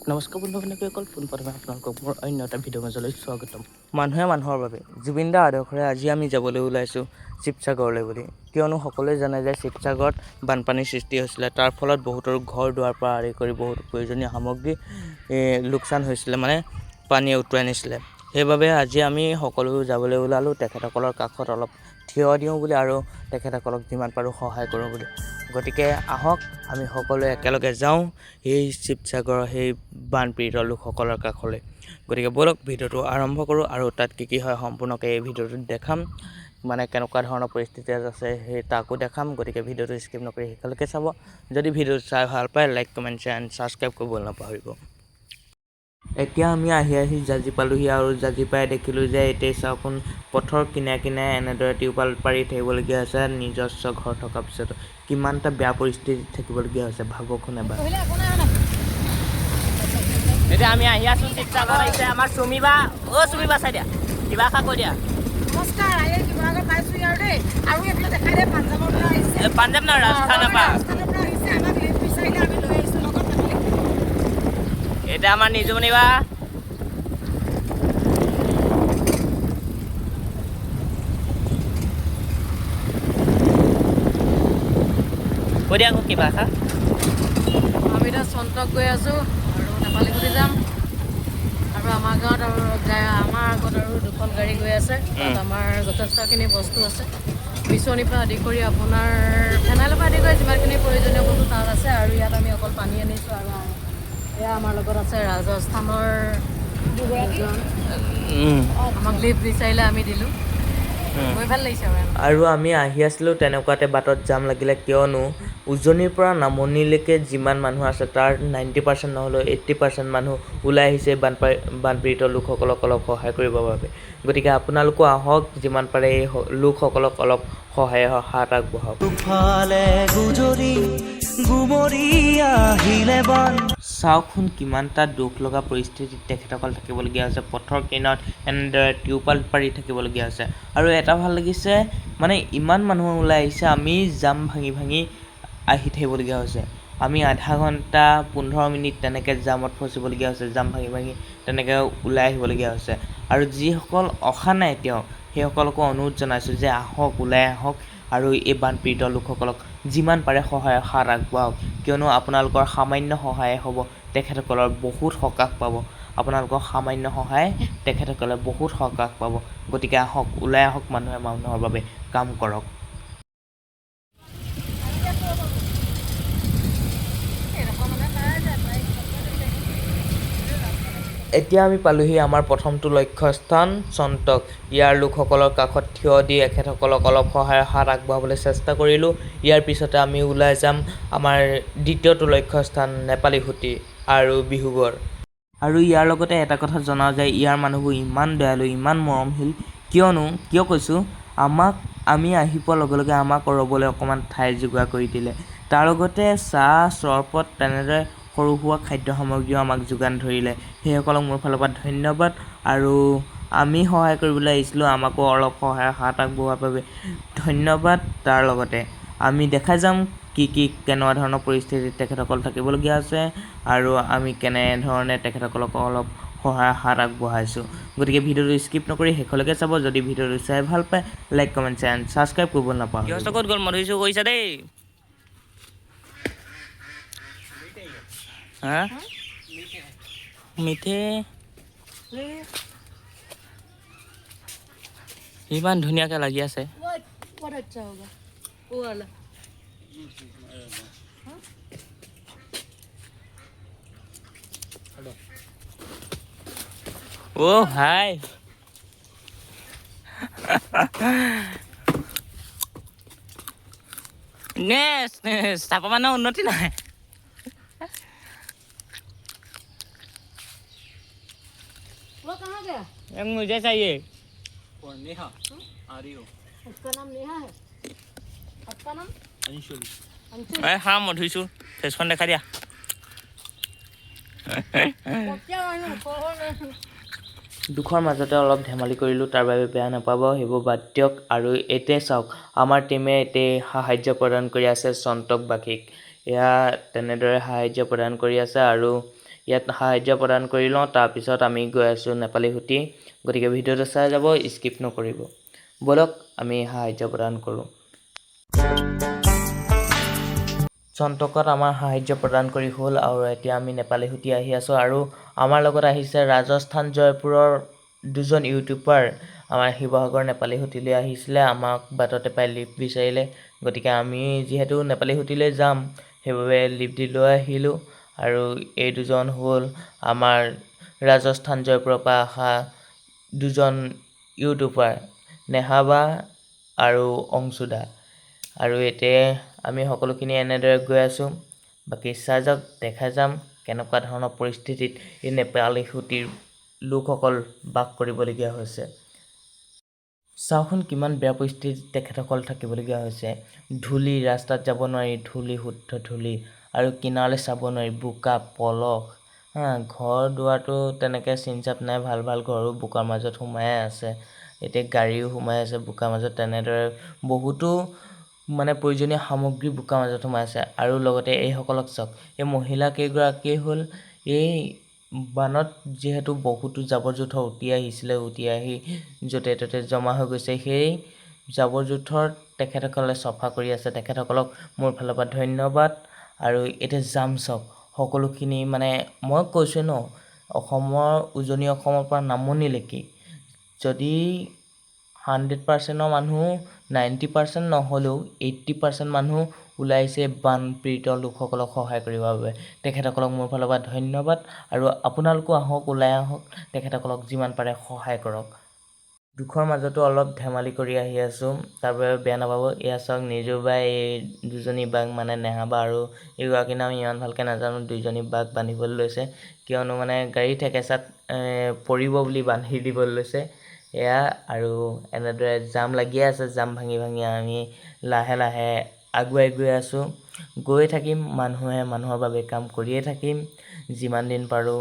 নমস্কাৰ বন্ধু-বান্ধৱীসকল, পোনপ্ৰথমে আপোনালোকক মোৰ অন্য এটা ভিডিঅ' মাজলৈ স্বাগতম। মানুহে মানুহৰ বাবে জুবিন দাৰ আদৰ্শৰে আজি আমি যাবলৈ ওলাইছোঁ শিৱসাগৰলৈ বুলি। কিয়নো সকলোৱে জানে যে শিৱসাগৰত বানপানীৰ সৃষ্টি হৈছিলে, তাৰ ফলত বহুতৰ ঘৰ দুৱাৰ পৰা আদি কৰি বহুতো প্ৰয়োজনীয় সামগ্ৰী লোকচান হৈছিলে, মানে পানীয়ে উটুৱাই নিছিলে। সেইবাবে আজি আমি সকলো যাবলৈ ওলালোঁ তেখেতসকলৰ কাষত অলপ থিয় দিওঁ বুলি আৰু তেখেতসকলক যিমান পাৰোঁ সহায় কৰোঁ বুলি। গতিকে আহক আমি সকলোৱে একেলগে যাওঁ সেই শিৱসাগৰৰ সেই বানপীড়িত লোকসকলৰ কাষলৈ। গতিকে ব'লক ভিডিঅ'টো আৰম্ভ কৰোঁ আৰু তাত কি হয় সম্পূৰ্ণকৈ এই ভিডিঅ'টোত দেখাম, মানে কেনেকুৱা ধৰণৰ পৰিস্থিতি আছে সেই তাকো দেখাম। গতিকে ভিডিঅ'টো স্কিপ নকৰি শেষলৈকে চাব। যদি ভিডিঅ'টো চাই ভাল পায় like, comment, share and subscribe কৰিবলৈ নাপাহৰিব। এতিয়া আমি আহি জাজি পালোহি আৰু জাজি পাই দেখিলোঁ যে এতিয়া চাওকচোন পথৰ কিনাৰে কিনাৰে এনেদৰে টিউপাল পাৰি থাকিবলগীয়া হৈছে। নিজস্ব ঘৰ থকাৰ পিছতো কিমানটা বেয়া পৰিস্থিতিত থাকিবলগীয়া হৈছে ভাবকচোন এবাৰ। এতিয়া আমি আহি আছোঁ শিৱসাগৰ, আহিছে আমাৰ চুমিবা। চুমিবা চাই দিয়া, কিবা এটা কৈ দিয়া। নমস্কাৰ, শিৱসাগৰ পাইছোঁ আৰু দেই। আৰু এইফালে দেখাই দে পাঞ্জাৱৰ পৰা আহিছে। পাঞ্জাৱ নহয়, ৰাজস্থানৰ পৰা আহিছে। আমাক লিফ্ট বিচাৰিলে আমি লৈ আহিছোঁ লগত। এতিয়া আমাৰ নিজুমণি বা কৈ দিয়া আকৌ কিবা এটা। আমি এতিয়া চন্তক গৈ আছোঁ আৰু নেপালীগুটি যাম। আৰু আমাৰ গাঁৱত আৰু আমাৰ আগত আৰু দুখন গাড়ী গৈ আছে। তাত আমাৰ যথেষ্টখিনি বস্তু আছে, বিচনীৰ পৰা আদি কৰি আপোনাৰ ফেনাইলৰ পৰা আদি কৰি যিমানখিনি প্ৰয়োজনীয় বস্তু তাত আছে। আৰু ইয়াত আমি অকল পানী আনিছোঁ। আৰু এয়া আমাৰ লগত আছে ৰাজস্থানৰ দুজন, আমাক লিফ্ট বিচাৰিলে আমি দিলোঁ। গৈ ভাল লাগিছে। আৰু আমি আহি আছিলোঁ তেনেকুৱাতে বাটত জাম লাগিলে, কিয়নো উজনিৰ পৰা নামনিলৈকে যিমান মানুহ আছে তাৰ 90% নহ'লেও 80% মানুহ ওলাই আহিছে বানপীড়িত লোকসকলক অলপ সহায় কৰিবৰ বাবে। গতিকে আপোনালোকো আহক, যিমান পাৰে এই লোকসকলক অলপ সহায়ৰ হাত আগবঢ়াওক। চাওকচোন কিমানটা দুখ লগা পৰিস্থিতিত তেখেতসকল থাকিবলগীয়া হৈছে। পথৰ কিনাৰত এনেদৰে টিউপাল পাৰি থাকিবলগীয়া হৈছে। আৰু এটা ভাল লাগিছে, মানে ইমান মানুহ ওলাই আহিছে, আমি জাম ভাঙি ভাঙি আহি থাকিবলগীয়া হৈছে। আমি আধা ঘণ্টা 15 মিনিট তেনেকৈ জামত ফচিবলগীয়া হৈছে, জাম ভাঙি ভাঙি তেনেকৈ ওলাই আহিবলগীয়া হৈছে। আৰু যিসকল অহা নাই এতিয়াও সেইসকলকো অনুৰোধ জনাইছোঁ যে আহক, ওলাই আহক আৰু এই বানপীড়িত লোকসকলক যিমান পাৰে সহায়ৰ হাত আগবঢ়াওক। কিয়নো আপোনালোকৰ সামান্য সহায়ে হ'ব তেখেতসকলৰ বহুত সকাহ পাব। আপোনালোকৰ সামান্য সহায় তেখেতসকলে বহুত সকাহ পাব। গতিকে আহক, ওলাই আহক, মানুহে মানুহৰ বাবে কাম কৰক। এতিয়া আমি পালোহি আমাৰ প্ৰথমটো লক্ষ্যস্থান চন্তক। ইয়াৰ লোকসকলৰ কাষত থিয় দি এখেতসকলক অলপ সহায়ৰ হাত আগবঢ়াবলৈ চেষ্টা কৰিলোঁ। ইয়াৰ পিছতে আমি ওলাই যাম আমাৰ দ্বিতীয়টো লক্ষ্যস্থান নেপালীগুটি আৰু বিহুগড়। আৰু ইয়াৰ লগতে এটা কথা জনাওঁ যে ইয়াৰ মানুহবোৰ ইমান দয়ালু, ইমান মৰমশীল। কিয় কৈছোঁ, আমি আহি পোৱাৰ লগে লগে আমাক ৰ'বলৈ অকণমান ঠাই যোগাৰ কৰি দিলে। তাৰ লগতে চাহ, চৰবত তেনেদৰে সৰু সুৰা খাদ্য সামগ্ৰীও আমাক যোগান ধৰিলে। সেইসকলক মোৰ ফালৰ পৰা ধন্যবাদ। আৰু আমি সহায় কৰিবলৈ আহিছিলোঁ, আমাকো অলপ সহায়ৰ হাত আগবঢ়োৱাৰ বাবে ধন্যবাদ। তাৰ লগতে আমি দেখা যাম কেনেকুৱা ধৰণৰ পৰিস্থিতিত তেখেতসকল থাকিবলগীয়া আছে আৰু আমি কেনেধৰণে তেখেতসকলক অলপ সহায়ৰ হাত আগবঢ়াইছোঁ। গতিকে ভিডিঅ'টো স্কিপ নকৰি শেষলৈকে চাব। যদি ভিডিঅ'টো চাই ভাল পায় like, comment, share and subscribe কৰিব নাপাহৰিব। ক'ত গ'ল মধুৰিছোঁ কৰিছা দেই। হা মিঠে ইমান ধুনীয়াকৈ লাগি আছে। ভাই চাপা মানুহৰ উন্নতি নাই। मुझे चाहिए। नेहा आ रही हो? उसका नाम नेहा है। आपका नाम? अंशुल। हाँ मधुरिছোঁ ফেচখন দেখা দিয়া। দুখৰ মাজতে অলপ ধেমালি কৰিলোঁ, তাৰ বাবে বেয়া নাপাব, সেইবোৰ বাদ দিয়ক। আৰু এতিয়া চাওক আমাৰ টীমে এতিয়া সাহাৰ্য প্ৰদান কৰি আছে চন্তকবাসীক। এয়া তেনেদৰে সাহাৰ্য প্ৰদান কৰি আছে। আৰু ইয়াত সাহায্য প্ৰদান কৰি লওঁ, তাৰপিছত আমি গৈ আছোঁ নেপালী সুঁতি। গতিকে ভিডিঅ'টো চাই যাব, স্কিপ নকৰিব। ব'লক আমি সাহায্য প্ৰদান কৰোঁ। চন্তকত আমাৰ সাহায্য প্ৰদান কৰি হ'ল আৰু এতিয়া আমি নেপালী সুঁতি আহি আছোঁ আৰু আমাৰ লগত আহিছে ৰাজস্থান জয়পুৰৰ দুজন ইউটিউবাৰ আমাৰ শিৱসাগৰ নেপালী সুঁতিলৈ আহিছিলে। আমাক বাটতে পাই লিফ্ট বিচাৰিলে, গতিকে আমি যিহেতু নেপালী সুঁতিলৈ যাম সেইবাবে লিফ্ট দি লৈ আহিলোঁ। আৰু এই দুজন হ'ল আমাৰ ৰাজস্থান জয়পুৰৰ পৰা অহা দুজন ইউটিউবাৰ, নেহাবা আৰু অংশুদা। আৰু এতিয়া আমি সকলোখিনি এনেদৰে গৈ আছোঁ। বাকী চাই যাওক, দেখাই যাম কেনেকুৱা ধৰণৰ পৰিস্থিতিত এই নেপালী সুঁতিৰ লোকসকল বাস কৰিবলগীয়া হৈছে। চাওকচোন কিমান বেয়া পৰিস্থিতিত তেখেতসকল থাকিবলগীয়া হৈছে। ধূলি, ৰাস্তাত যাব নোৱাৰি, ধূলি, শুদ্ধ ধূলি, আৰু কিনাৰলৈ চাব নোৱাৰি, বোকা পলস। ঘৰ দুৱাৰটো তেনেকৈ চিন-চাপ নাই, ভাল ভাল ঘৰো বোকাৰ মাজত সোমাই আছে। এতিয়া গাড়ীও সোমাই আছে বোকাৰ মাজত। তেনেদৰে বহুতো প্ৰয়োজনীয় সামগ্ৰী বোকাৰ মাজত সোমাই আছে। আৰু লগতে এইসকলক চাওক, এই মহিলা কেইগৰাকী হ'ল এই বানত যিহেতু বহুতো জাবৰ জোঁথৰ উটি আহিছিলে, উটি আহি য'তে ত'তে জমা হৈ গৈছে, সেই জাবৰ জোঁথৰ তেখেতসকলে চফা কৰি আছে। তেখেতসকলক মোৰ ফালৰ পৰা ধন্যবাদ। আৰু এতিয়া যাম চাওক, সকলোখিনি মই কৈছোঁ ন, উজনি অসমৰ পৰা নামনিলৈকে যদি 100%ৰ মানুহ 90% নহ'লেও 80% মানুহ ওলাই আহিছে বানপীড়িত লোকসকলক সহায় কৰিবৰ বাবে। তেখেতসকলক মোৰ ফালৰ পৰা ধন্যবাদ। আৰু আপোনালোকো আহক, ওলাই আহক, তেখেতসকলক যিমান পাৰে সহায় কৰক। দুখৰ মাজতো অলপ ধেমালি কৰি আহি আছোঁ, তাৰ বাবে বেয়া নাপাব। এয়া চাওক, নিজু বাই এই দুজনী বাঘ নেহাবা আৰু এইগৰাকীৰ নাম ইমান ভালকৈ নাজানো, দুইজনী বাঘ বান্ধিবলৈ লৈছে, কিয়নো গাড়ী থেকেচাত পৰিব বুলি বান্ধি দিবলৈ লৈছে। এয়া আৰু এনেদৰে জাম লাগিয়ে আছে। জাম ভাঙি ভাঙি আমি লাহে লাহে আগুৱাই গৈ আছোঁ। গৈ থাকিম, মানুহে মানুহৰ বাবে কাম কৰিয়ে থাকিম। যিমান দিন পাৰোঁ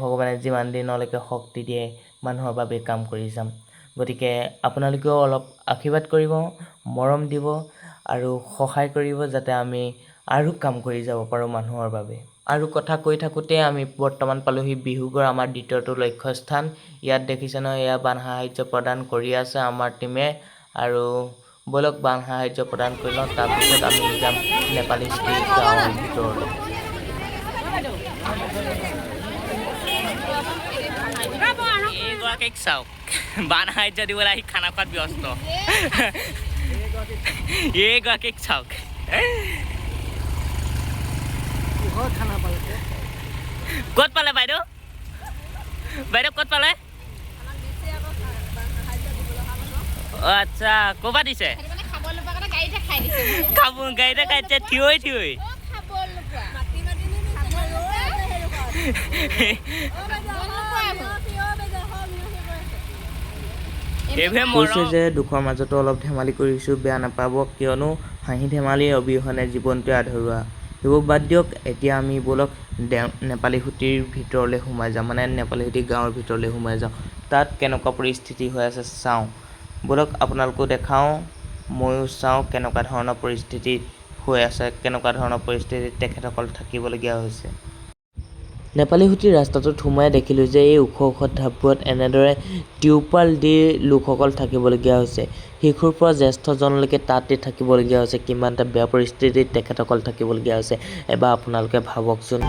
ভগৱানে যিমান দিনলৈকে শক্তি দিয়ে মানুহৰ বাবে কাম কৰি যাম। গতিকে আপোনালোকেও অলপ আশীৰ্বাদ কৰিব, মৰম দিব আৰু সহায় কৰিব, যাতে আমি আৰু কাম কৰি যাব পাৰোঁ মানুহৰ বাবে। আৰু কথা কৈ থাকোঁতে আমি বৰ্তমান পালোহি বিহুগড়, আমাৰ দ্বিতীয়টো লক্ষ্যস্থান। ইয়াত দেখিছে নহয়, এয়া বান সাহায্য প্ৰদান কৰি আছে আমাৰ টীমে। আৰু ব'লক বান সাহায্য প্ৰদান কৰি লওঁ, তাৰপিছত আমি যাম নেপালী সুঁতি গাঁৱৰ ভিতৰলৈ। এইগৰাকীক চাওক, বান সাহায্য দিবলৈ আহি খানা খোৱাত ব্যস্ত। এইগৰাকীক চাওক, ক'ত পালে বাইদেউ? বাইদেউ ক'ত পালে? আচ্ছা, ক'ৰ পৰা দিছে? গাড়ীতে খাইছে থিয়ৈ থিয়ৈ। কৈছে যে দুখৰ মাজতো অলপ ধেমালি কৰিছোঁ, বেয়া নাপাব, কিয়নো হাঁহি ধেমালিৰ অবিহনে জীৱনটোৱে আধৰুৱা। সেইবোৰ বাদ দিয়ক, এতিয়া আমি ব'লক নেপালী সুঁতিৰ ভিতৰলৈ সোমাই যাওঁ, নেপালী সুঁতি গাঁৱৰ ভিতৰলৈ সোমাই যাওঁ। তাত কেনেকুৱা পৰিস্থিতি হৈ আছে চাওঁ। ব'লক আপোনালোকো দেখাওঁ, ময়ো চাওঁ কেনেকুৱা ধৰণৰ পৰিস্থিতি হৈ আছে, কেনেকুৱা ধৰণৰ পৰিস্থিতিত তেখেতসকল থাকিবলগীয়া হৈছে। নেপালী সুঁতিৰ ৰাস্তাটোত সোমাই দেখিলোঁ যে এই ওখ ওখ ঢাপবোৰত এনেদৰে টিউপাল দি লোকসকল থাকিবলগীয়া হৈছে। শিশুৰ পৰা জ্যেষ্ঠজনলৈকে তাতে থাকিবলগীয়া হৈছে। কিমান এটা বেয়া পৰিস্থিতিত তেখেতসকল থাকিবলগীয়া হৈছে এবাৰ আপোনালোকে ভাবকচোন।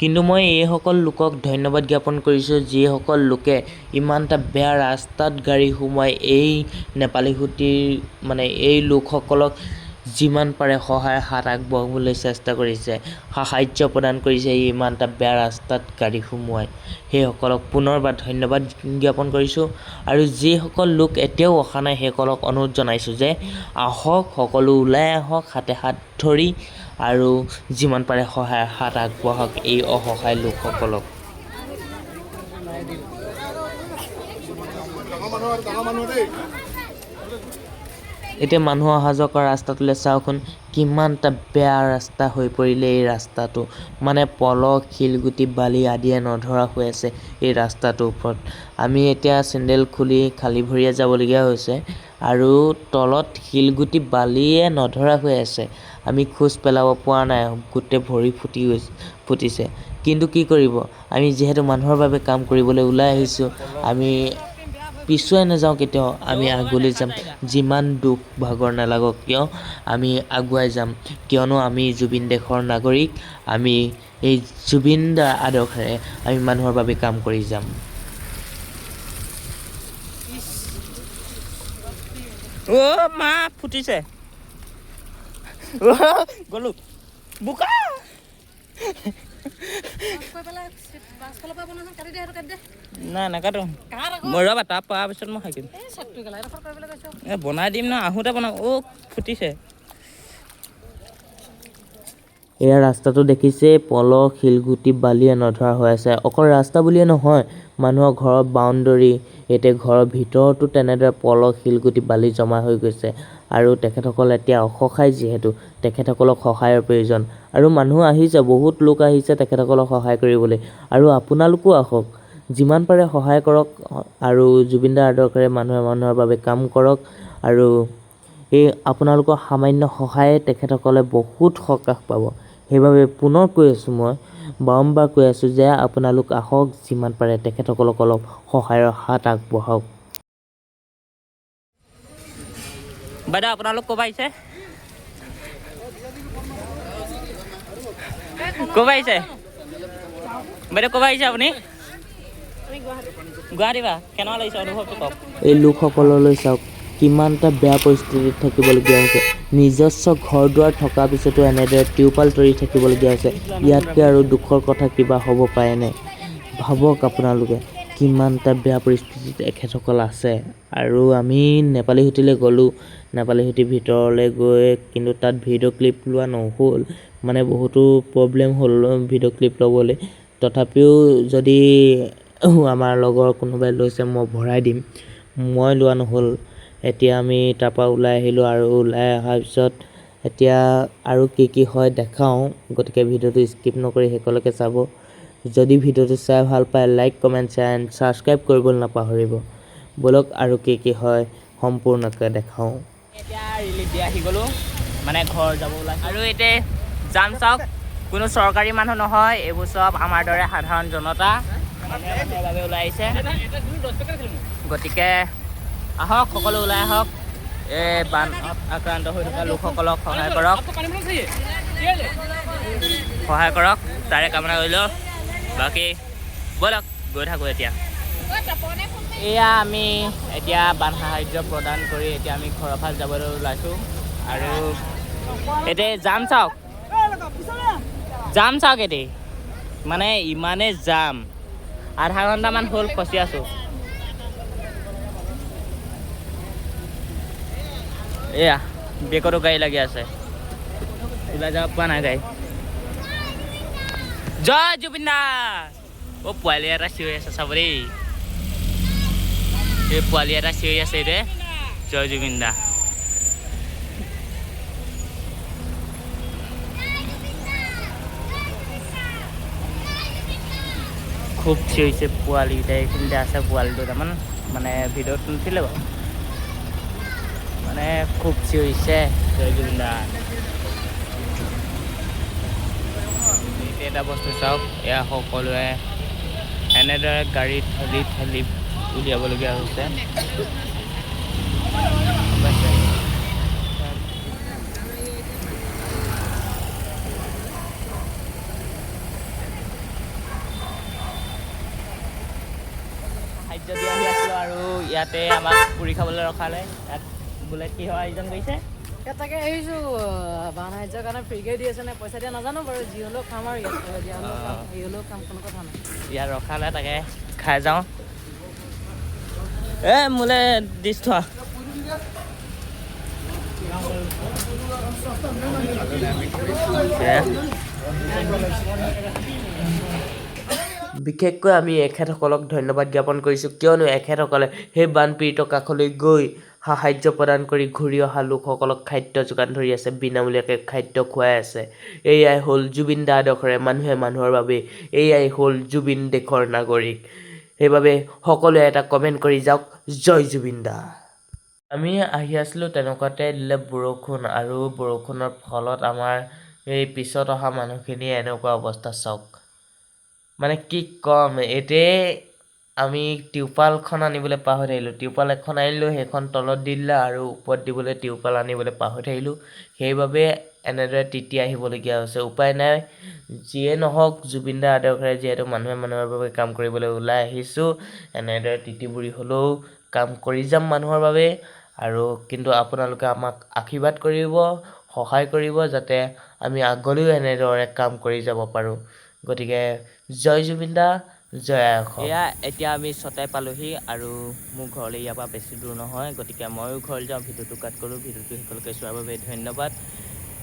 কিন্তু মই এইসকল লোকক ধন্যবাদ জ্ঞাপন কৰিছোঁ, যিসকল লোকে ইমান এটা বেয়া ৰাস্তাত গাড়ী সোমাই এই নেপালী সুঁতিৰ এই লোকসকলক যিমান পাৰে সহায়ৰ হাত আগবঢ়াবলৈ চেষ্টা কৰিছে, সাহায্য প্ৰদান কৰিছে ইমান এটা বেয়া ৰাস্তাত গাড়ী সোমোৱাই। সেইসকলক পুনৰবাৰ ধন্যবাদ জ্ঞাপন কৰিছোঁ। আৰু যিসকল লোক এতিয়াও অহা নাই সেইসকলক অনুৰোধ জনাইছোঁ যে আহক, সকলো ওলাই আহক হাতে হাত ধৰি, আৰু যিমান পাৰে সহায়ৰ হাত আগবঢ়াওক এই অসহায় লোকসকলক। এতিয়া মানুহ অহা যোৱা কৰা ৰাস্তাটোলৈ চাওকচোন, কিমান এটা বেয়া ৰাস্তা হৈ পৰিলে এই ৰাস্তাটো। পলস, শিলগুটি, বালি আদিয়ে নধৰা হৈ আছে এই ৰাস্তাটোৰ ওপৰত। আমি এতিয়া চেণ্ডেল খুলি খালী ভৰিয়ে যাবলগীয়া হৈছে, আৰু তলত শিলগুটি বালিয়ে নধৰা হৈ আছে। আমি খোজ পেলাব পৰা নাই, গোটেই ভৰি ফুটিছে। কিন্তু কি কৰিব, আমি যিহেতু মানুহৰ বাবে কাম কৰিবলৈ ওলাই আহিছোঁ, আমি পিছুৱাই নাযাওঁ কেতিয়াও, আমি আগলৈ যাম। যিমান দুখ ভাগৰ নালাগক কিয় আমি আগুৱাই যাম, কিয়নো আমি জুবিন দেশৰ নাগৰিক। আমি এই জুবিন দাৰ আদৰ্শেৰে আমি মানুহৰ বাবে কাম কৰি যাম। মা ফুটিছে গলো বোকা নাই নাকাটো মই ৰ'বা তাৰ পৰা পিছত মই খাই দিম বনাই দিম ন আহোঁতে বনাম ফুটিছে। এয়া ৰাস্তাটো দেখিছে পলস শিলগুটি বালিয়ে নধৰা হৈ আছে। অকল ৰাস্তা বুলিয়ে নহয়, মানুহৰ ঘৰৰ বাউণ্ডৰী, এতিয়া ঘৰৰ ভিতৰতো তেনেদৰে পলস শিলগুটি বালি জমা হৈ গৈছে। আৰু তেখেতসকল এতিয়া অসহায়, যিহেতু তেখেতসকলক সহায়ৰ প্ৰয়োজন। আৰু মানুহ আহিছে, বহুত লোক আহিছে তেখেতসকলক সহায় কৰিবলৈ। আৰু আপোনালোকো আহক, যিমান পাৰে সহায় কৰক। আৰু জুবিন দাৰ আদৰ্শেৰে মানুহে মানুহৰ বাবে কাম কৰক। আৰু এই আপোনালোকৰ সামান্য সহায়ে তেখেতসকলে বহুত সকাহ পাব। সেইবাবে পুনৰ কৈ আছোঁ, মই বাৰম্বাৰ কৈ আছোঁ যে আপোনালোক আহক, যিমান পাৰে তেখেতসকলক অলপ সহায়ৰ হাত আগবঢ়াওক। বাইদেউ আপোনালোক ক'ৰ পৰা আহিছে? ক'ৰ পৰা আহিছে বাইদেউ? ক'ৰ পৰা আহিছে আপুনি? গুৱাহাটী পৰা। কেনেকুৱা লাগিছে অনুভৱটো কওক। এই লোকসকললৈ চাওক, কিমানটা বেয়া পৰিস্থিতিত থাকিবলগীয়া হৈছে। নিজস্ব ঘৰ দুৱাৰ থকাৰ পিছতো এনেদৰে টিউপাল তৰি থাকিবলগীয়া হৈছে। ইয়াতকৈ আৰু দুখৰ কথা কিবা হ'ব পাৰেনে? ভাবক আপোনালোকে, কিমানটা বেয়া পৰিস্থিতিত এখেতসকল আছে। আৰু আমি নেপালীহুটিলৈ গ'লোঁ। নেপালীহুটিৰ ভিতৰলৈ গৈ কিন্তু তাত ভিডিঅ' ক্লিপ লোৱা নহ'ল, মানে বহুতো প্ৰব্লেম হ'ল ভিডিঅ' ক্লিপ ল'বলৈ। তথাপিও যদি আমাৰ লগৰ কোনোবাই লৈছে মই ভৰাই দিম, মই লোৱা নহ'ল। এতিয়া আমি তাৰপৰা ওলাই আহিলোঁ, আৰু ওলাই অহাৰ পিছত এতিয়া আৰু কি হয় দেখাওঁ। গতিকে ভিডিঅ'টো স্কিপ নকৰি শেষলৈকে চাব। যদি ভিডিঅ'টো চাই ভাল পায়, like comment share and subscribe কৰিবলৈ নাপাহৰিব। ব'লক আৰু কি হয় সম্পূৰ্ণকৈ দেখাওঁ। এতিয়া ৰিলিফ দি আহি গ'লোঁ, মানে ঘৰ যাব ওলাইছোঁ। আৰু এতিয়া যাম চাওক, কোনো চৰকাৰী মানুহ নহয়, এইবোৰ চব আমাৰ দৰে সাধাৰণ জনতা মানুহৰ বাবে ওলাই আহিছে। গতিকে আহক, সকলো ওলাই আহক, এই বান আক্ৰান্ত হৈ থকা লোকসকলক সহায় কৰক, তাৰে কামনা কৰিলোঁ। বাকী ব'লক গৈ থাকোঁ এতিয়া। এয়া আমি এতিয়া বান সাহাৰ্য প্ৰদান কৰি এতিয়া আমি ঘৰৰ ফালে যাবলৈ ওলাইছোঁ। আৰু এতিয়া যাম চাওক এতিয়া, মানে ইমানেই যাম, আধা ঘণ্টামান হ'ল ফচি আছোঁ। এয়া বেকতো গাড়ী লাগি আছে, ওলাই যাব পৰা নাই গাড়ী। জয় জুবিন দা! পোৱালি এটা চিঞৰি আছে চাব দেই, এই পোৱালি এটা চিঞৰি আছে দে, জয় জুবিন দা। খুব চিঞৰিছে পোৱালিকেইটা, এইখিনিতে আছে পোৱালি দুটামান, মানে ভিডিঅ'ত নুঠিলে বাৰু, মানে খুব চিঞৰিছে জয় জুবিন দা। এটা বস্তু চাওক, এয়া সকলোৱে এনেদৰে গাড়ীত ঠেলি উলিয়াবলগীয়া হৈছে। সাহাৰ্য দি আহি আছিলোঁ, আৰু ইয়াতে আমাক পুৰি খাবলৈ ৰখালে। ইয়াত বোলে কিহৰ আয়োজন কৰিছে? ইয়াত তাকে আহিছোঁ, বান সাহাৰ্যৰ কাৰণে ফ্ৰীকৈ দি আছে নে পইচা দিয়া নাজানো বাৰু, যি হ'লেও খাম আৰু ইয়াত দিয়া হ'লেও খাম, এই হ'লেও খাম, কোনো কথা নাই। ইয়াত ৰখালে, তাকে খাই যাওঁ। মোলৈ ডিছ থোৱা। বিশেষকৈ আমি এখেতসকলক ধন্যবাদ জ্ঞাপন কৰিছোঁ, কিয়নো এখেতসকলে সেই বানপীড়িত কাষলৈ গৈ সাহাৰ্য প্ৰদান কৰি ঘূৰি অহা লোকসকলক খাদ্য যোগান ধৰি আছে, বিনামূলীয়াকৈ খাদ্য খুৱাই আছে। এয়াই হ'ল জুবিন দা আদৰ্শেৰে মানুহে মানুহৰ বাবে, এয়াই হ'ল জুবিন দেশৰ নাগৰিক। সেইবাবে সকলোৱে এটা কমেণ্ট কৰি যাওক, জয় জুবিন দা। আমি আহি আছিলোঁ তেনেকুৱাতে দিলে বৰষুণ আৰু বৰষুণৰ ফলত আমাৰ এই পিছত অহা মানুহখিনিয়ে এনেকুৱা অৱস্থা চাওক মানে কি ক'ম এতেই আমি টিউপালখন আনিবলৈ পাহৰি থাকিলোঁ টিউপাল এখন আনিলোঁ সেইখন তলত দি দিলে আৰু ওপৰত দিবলৈ টিউপাল আনিবলৈ পাহৰি থাকিলোঁ সেইবাবে এনেদৰে তিতি আহিবলগীয়া হৈছে উপায় নাই যিয়ে নহওক জুবিনদাৰ আদৰ্শৰে যিহেতু মানুহে মানুহৰ বাবে কাম কৰিবলৈ ওলাই আহিছোঁ এনেদৰে তিতি বুঢ়ী হ'লেও কাম কৰি যাম মানুহৰ বাবে আৰু কিন্তু আপোনালোকে আমাক আশীৰ্বাদ কৰিব সহায় কৰিব যাতে আমি আগলৈও এনেদৰে কাম কৰি যাব পাৰোঁ গতিকে জয় জুবিন দা জয় অসম এয়া এতিয়া আমি ছটাই পালোহি আৰু মোৰ ঘৰলৈ ইয়াৰ পৰা বেছি দূৰ নহয় গতিকে ময়ো ঘৰলৈ যাওঁ ভিডিঅ'টো কাট কৰোঁ ভিডিঅ'টো সকলোকে চোৱাৰ বাবে ধন্যবাদ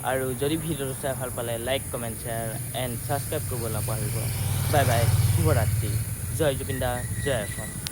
আৰু যদি ভিডিঅ'টো চাই ভাল পালে like comment share and subscribe কৰিব নাপাহৰিব বাই বাই শুভৰাত্ৰি জয় জুবিন দা জয় অসম